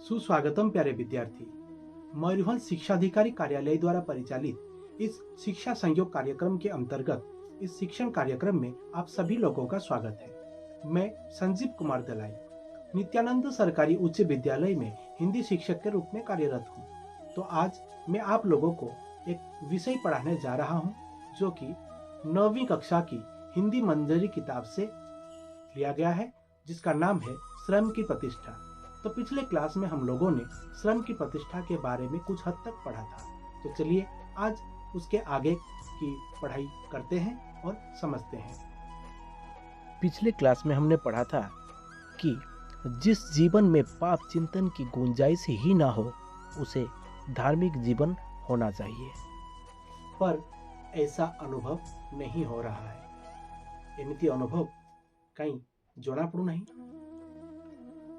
सुस्वागतम प्यारे विद्यार्थी। मयूरभंज शिक्षा अधिकारी कार्यालय द्वारा परिचालित इस शिक्षा संयोग कार्यक्रम के अंतर्गत इस शिक्षण कार्यक्रम में आप सभी लोगों का स्वागत है। मैं संजीव कुमार दलाई नित्यानंद सरकारी उच्च विद्यालय में हिंदी शिक्षक के रूप में कार्यरत हूँ। तो आज मैं आप लोगों को एक विषय पढ़ाने जा रहा हूँ जो कि 9वीं कक्षा की हिंदी मंजरी किताब से लिया गया है, जिसका नाम है श्रम की प्रतिष्ठा। तो पिछले क्लास में हम लोगों ने श्रम की प्रतिष्ठा के बारे में कुछ हद तक पढ़ा था। तो चलिए आज उसके आगे की पढ़ाई करते हैं और समझते हैं। पिछले क्लास में हमने पढ़ा था कि जिस जीवन में पाप चिंतन की गुंजाइश ही ना हो उसे धार्मिक जीवन होना चाहिए, पर ऐसा अनुभव नहीं हो रहा है। एमिति अनुभव कहीं जोड़ा पड़ू नहीं।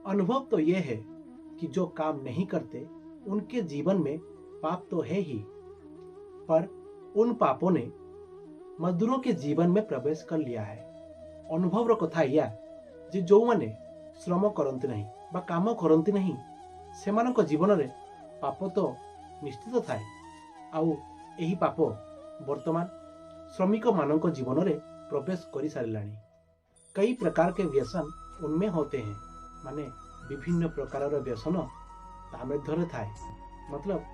अनुभव तो यह है कि जो काम नहीं करते उनके जीवन में पाप तो है ही, पर उन पापों ने मजदूरों के जीवन में प्रवेश कर लिया है। अनुभव कथा या जे जो माने श्रम करती नहीं बा काम करती नहीं सेमानक जीवन रे पाप तो निश्चित थाए। आउ एही पाप वर्तमान श्रमिक मानक जीवन रे प्रवेश कर सारिलानी। कई प्रकार के व्यसन उनमें होते हैं, माने विभिन्न प्रकार व्यसन ता मध्य थाए, मतलब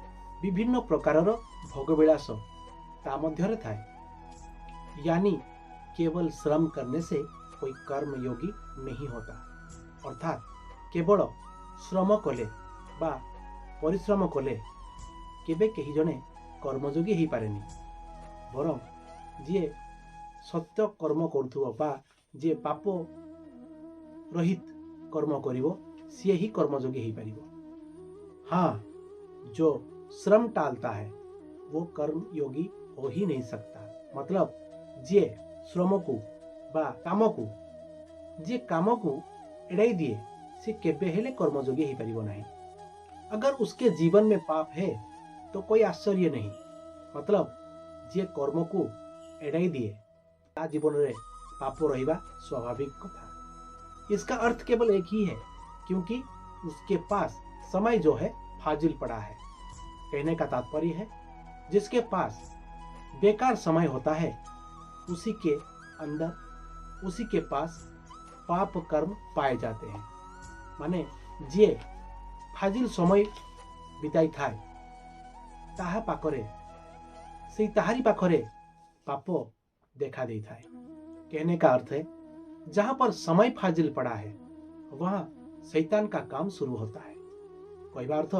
विभिन्न प्रकार भोगविलास ता मध्य थाए। यानी केवल श्रम करने से कोई कर्म योगी नहीं होता, अर्थात केवल श्रम कले बा परिश्रम कले केबे कहीं जने कर्मयोगी हो पारेनी, बरं जी सत्य कर्म करुथुबो बा जे पाप रहित कर्म करिवो सी ही कर्मयोगी हो पारिबो। हाँ, जो श्रम टालता है वो कर्म योगी हो ही नहीं सकता। मतलब जे श्रम को बा काम को जे काम को एड़ाई दिए से केबे हेले कर्मयोगी हो पारिबो नहीं। अगर उसके जीवन में पाप है तो कोई आश्चर्य नहीं, मतलब जे कर्म को एड़ाई दिए ता जीवन रे पाप रहिबा स्वाभाविक कथा। इसका अर्थ केवल एक ही है, क्योंकि उसके पास समय जो है फाजिल पड़ा है। कहने का तात्पर्य है जिसके पास बेकार समय होता है उसी के अंदर उसी के पास पाप कर्म पाए जाते हैं। माने जे फाजिल समय बिताई थाए ताहा पाखरे से ताहारी पाखरे पाप देखा दे थाए। कहने का अर्थ है जहां पर समय फाजिल पड़ा है वहां शैतान का काम शुरू होता है। कहवा अर्थ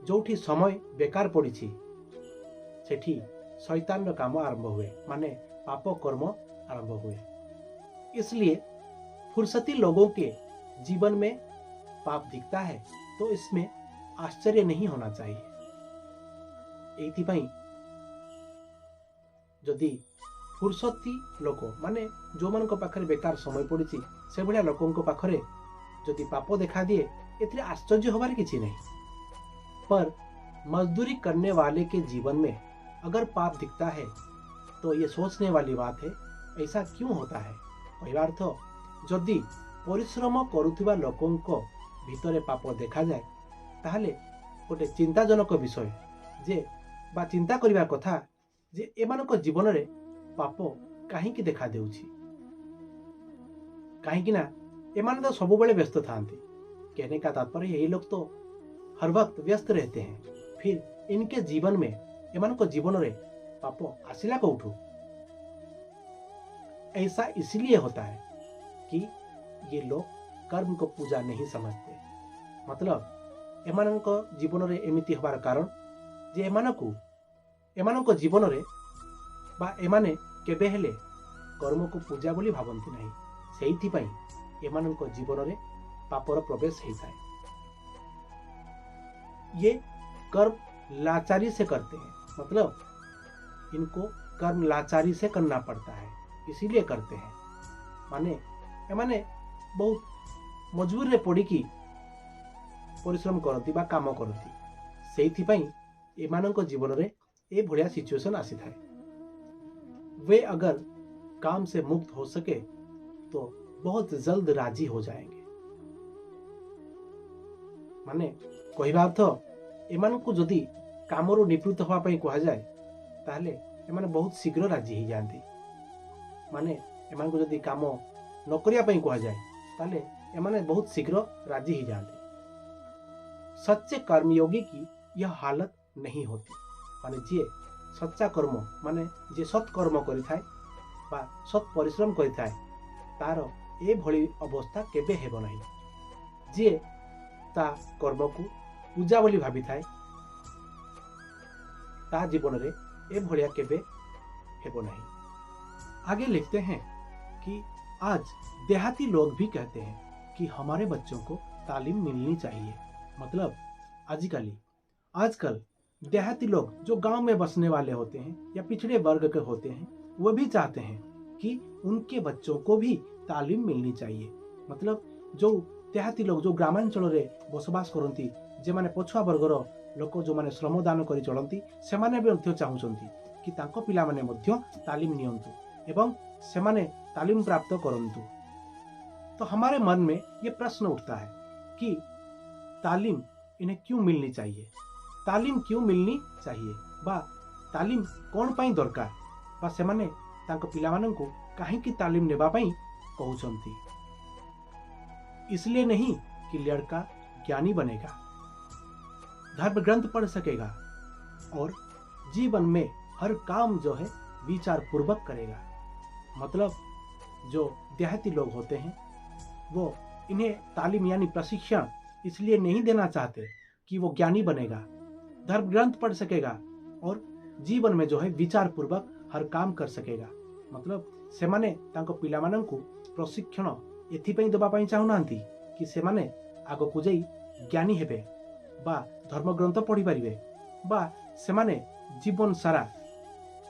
जोठी समय बेकार पड़ी सेठी शैतान रो काम आरंभ हुए, माने पाप कर्म आरंभ हुए। इसलिए फुर्सती लोगों के जीवन में पाप दिखता है तो इसमें आश्चर्य नहीं होना चाहिए। एथिपाई जदि फुर्सती लोक माने जो मान पाखरे बेकार समय पड़ी से भाया लोकों पाखरे जदि पाप देखा दिए एथिरे आश्चर्य होबार किछि नहीं। पर मजदूरी करने वाले के जीवन में अगर पाप दिखता है तो ये सोचने वाली बात है ऐसा क्यों होता है। कहवा अर्थ जदि परिश्रम करुथिबा लोकों को भितरे पाप देखा जाए ताहले गोटे चिंताजनक विषय जे बा चिंता करिबा कथा जे एमानक जीवन रे पाप कहीं देखा देउछि। कहीं ना एमान तो सब बड़े व्यस्त थांती। कहने का तात्पर्य यही लोग तो हर वक्त व्यस्त रहते हैं, फिर इनके जीवन में एमान को जीवन रे पाप आसिला को उठू। ऐसा इसलिए होता है कि ये लोग कर्म को पूजा नहीं समझते। मतलब एमान को जीवन रे एमिति हबार कारण जे एमान को जीवन रे बा एमाने केबे हेले कर्म को पूजा बोली भावंती नहीं, सेइथि पई एमानक जीवन रे पापर प्रवेश होता है। ये कर्म लाचारी से करते हैं, मतलब इनको कर्म लाचारी से करना पड़ता है इसीलिए करते हैं। माने बहुत मजबूर रे पड़ी कि परिश्रम करती बा काम करती, सेइथि पई एमानक जीवन रे ए भलिया सिचुएशन आसी थाए। वे अगर काम से मुक्त हो सके तो बहुत जल्द राजी हो जाएंगे। माने कहवा अर्थ एमानकु जदि कामरू निवृत्त होगा कह जाए ताहले एमाने बहुत शीघ्र राजी हो जाती। माने एमानकु जदि काम न करिया पई कह जाए ताहले एमाने बहुत शीघ्र राजी हो जाते। सच्चे कर्मयोगी की यह हालत नहीं होती। माने जी सच्चा कर्म माने जे सत्कर्म करिथाए बा सत् परिश्रम करिथाए तार ए भली अवस्था केबे हेबो नहीं। जे ता कर्म को पूजा बोली भावी थाए ता जीवन रे ए भलिया केबे हेबो नहीं। आगे लिखते हैं कि आज देहाती लोग भी कहते हैं कि हमारे बच्चों को तालीम मिलनी चाहिए। मतलब आजकल देहाती लोग जो गांव में बसने वाले होते हैं या पिछड़े वर्ग के होते हैं वो भी चाहते हैं कि उनके बच्चों को भी तालीम मिलनी चाहिए। मतलब जो देहाती लोग जो ग्रामांचल रे बसवास करती जे माने पछुआ वर्गर लोक जो माने श्रमदान कर चलती से माने भी मध्य चाहूचंती कि तांको पिला माने मध्य तालीम नियंतु एवं से माने तालीम प्राप्त करंतु। तो हमारे मन में ये प्रश्न उठता है कि तालीम इन्हें क्यों मिलनी चाहिए, तालीम क्यों मिलनी चाहिए बा तालीम कौन पाई दरकार बा से माने तांको पिला माननकु काहे की तालीम नेबा पाई कहउचंती। इसलिए नहीं कि लड़का ज्ञानी बनेगा, धर्म ग्रंथ पढ़ सकेगा और जीवन में हर काम जो है विचार पूर्वक करेगा। मतलब जो देहाती लोग होते हैं वो इन्हें तालीम यानी प्रशिक्षण इसलिए नहीं देना चाहते कि वो ज्ञानी बनेगा, धर्म ग्रंथ पढ़ सकेगा और जीवन में जो है विचार पूर्वक हर काम कर सकेगा। मतलब से माने तांको पिला माननकु प्रशिक्षण एथिपई दबा पई चाहुनांती कि से माने आगो को जाई ज्ञानी हेबे बा धर्म ग्रंथ पढ़ी पारिबे बा से माने जीवन सारा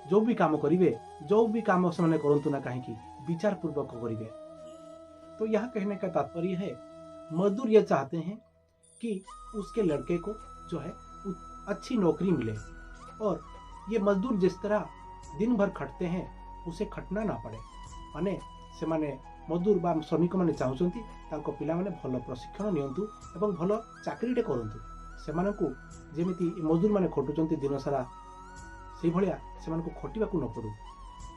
जो भी काम करिवे जो भी काम से माने करंतु ना काहे की विचार पूर्वक करिवे। तो यह कहने का तात्पर्य है मजदूर ये चाहते हैं कि उसके लड़के को जो है अच्छी नौकरी मिले और ये मजदूर जिस तरह दिन भर खटते हैं उसे खटना ना पड़े। माने से माने मजदूर बा श्रमिक माने चाहूचंती तांको पिला माने भलो प्रशिक्षण नियंतु एवं भलो चाकरीटे करंतु। सेमानकु जेमिति मजदूर माने खटुचंती दिन सारा से भलिया सेमानकु खटिबाकु न पड़ू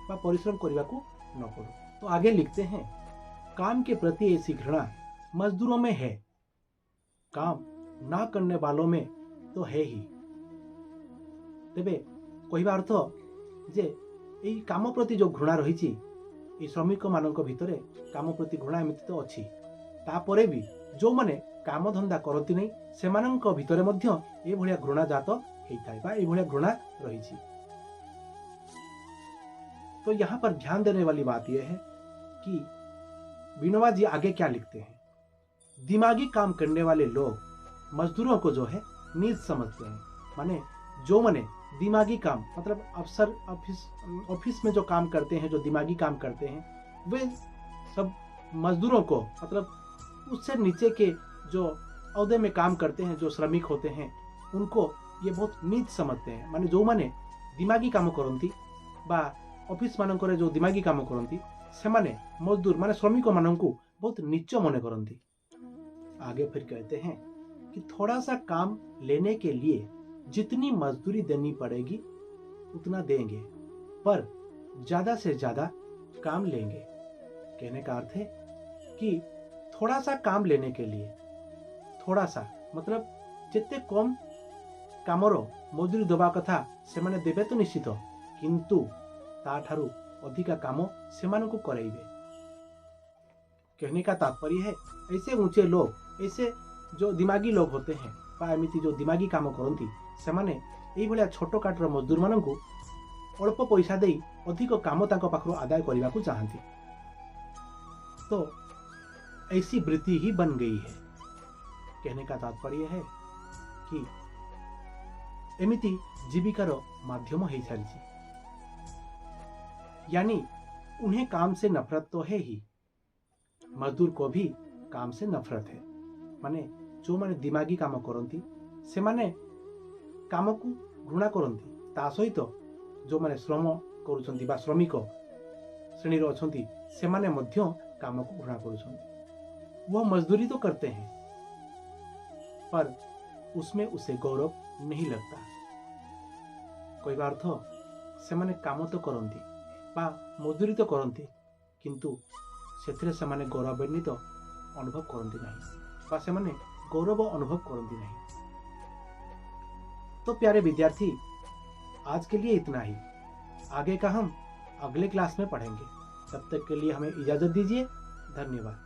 बा परिश्रम करिबाकु न पड़ू। तो आगे लिखते हैं काम के प्रति ऐसी घृणा मजदूरों में है, काम ना करने वालों में तो है ही। तेबे कहवा अर्थ जे एई काम प्रति जो घृणा रही श्रमिक मानक भितरे काम प्रति घृणा एमती तो अच्छी तापरे भी जो माने काम धंदा करती नहीं से मानक भितरे मध्य ए भलिया घृणा जात होइथाय बा ए भलिया घृणा रही। तो यहाँ पर ध्यान देने वाली बात यह है कि विनोबा जी आगे क्या लिखते हैं, दिमागी काम करने वाले लोग मजदूरों को जो है नीच समझते हैं। माने जो माने दिमागी काम मतलब अफसर ऑफिस में जो काम करते हैं, जो दिमागी काम करते हैं, वे सब मजदूरों को मतलब उससे नीचे के जो औहदे में काम करते हैं, जो श्रमिक होते हैं, उनको ये बहुत नीच समझते हैं। माने जो माने दिमागी काम करती बा ऑफिस मानकर जो दिमागी काम करती से माने मजदूर माने श्रमिक माननकु बहुत नीच मने करती। आगे फिर कहते हैं कि थोड़ा सा काम लेने के लिए जितनी मजदूरी देनी पड़ेगी उतना देंगे, पर ज्यादा से ज्यादा काम लेंगे। कहने का अर्थ है कि थोड़ा सा काम लेने के लिए थोड़ा सा मतलब जितने कम कामर मजदूरी दबा कथा से माने देबे तो निश्चित, किंतु ताठारु अधिका काम से मानकु कराइबे। कहने का तात्पर्य है ऐसे ऊंचे लोग, ऐसे जो दिमागी लोग होते हैं बा एमिति जो दिमागी काम करती से माने एई भलिया छोटो काटर मजदूर मानकु अल्प पैसा देई अधिक काम तांको पाखरु आदाय करिबाकु चाहंती। तो ऐसी वृत्ति ही बन गई है। कहने का तात्पर्य है कि एमिति जीविकार माध्यम हो सारी, यानी उन्हें काम से नफरत तो है ही, मजदूर को भी काम से नफरत है। माने जो माने दिमागी काम करती से माने काम को घृणा करती, ता सहित जो माने श्रम करुछंती बा श्रमिक श्रेणी अछंती से माने मध्य काम को घृणा करुछंती। वो मजदूरी तो करते हैं पर उसमें उसे गौरव नहीं लगता। कहवा अर्थ सेमाने काम तो करती बा मजदूरी तो करती किंतु सेथिरे सेमाने गौरवान्वित अनुभव करती नहीं बा सेमाने गौरव अनुभव करती नहीं। तो प्यारे विद्यार्थी, आज के लिए इतना ही। आगे का हम अगले क्लास में पढ़ेंगे। तब तक के लिए हमें इजाजत दीजिए। धन्यवाद।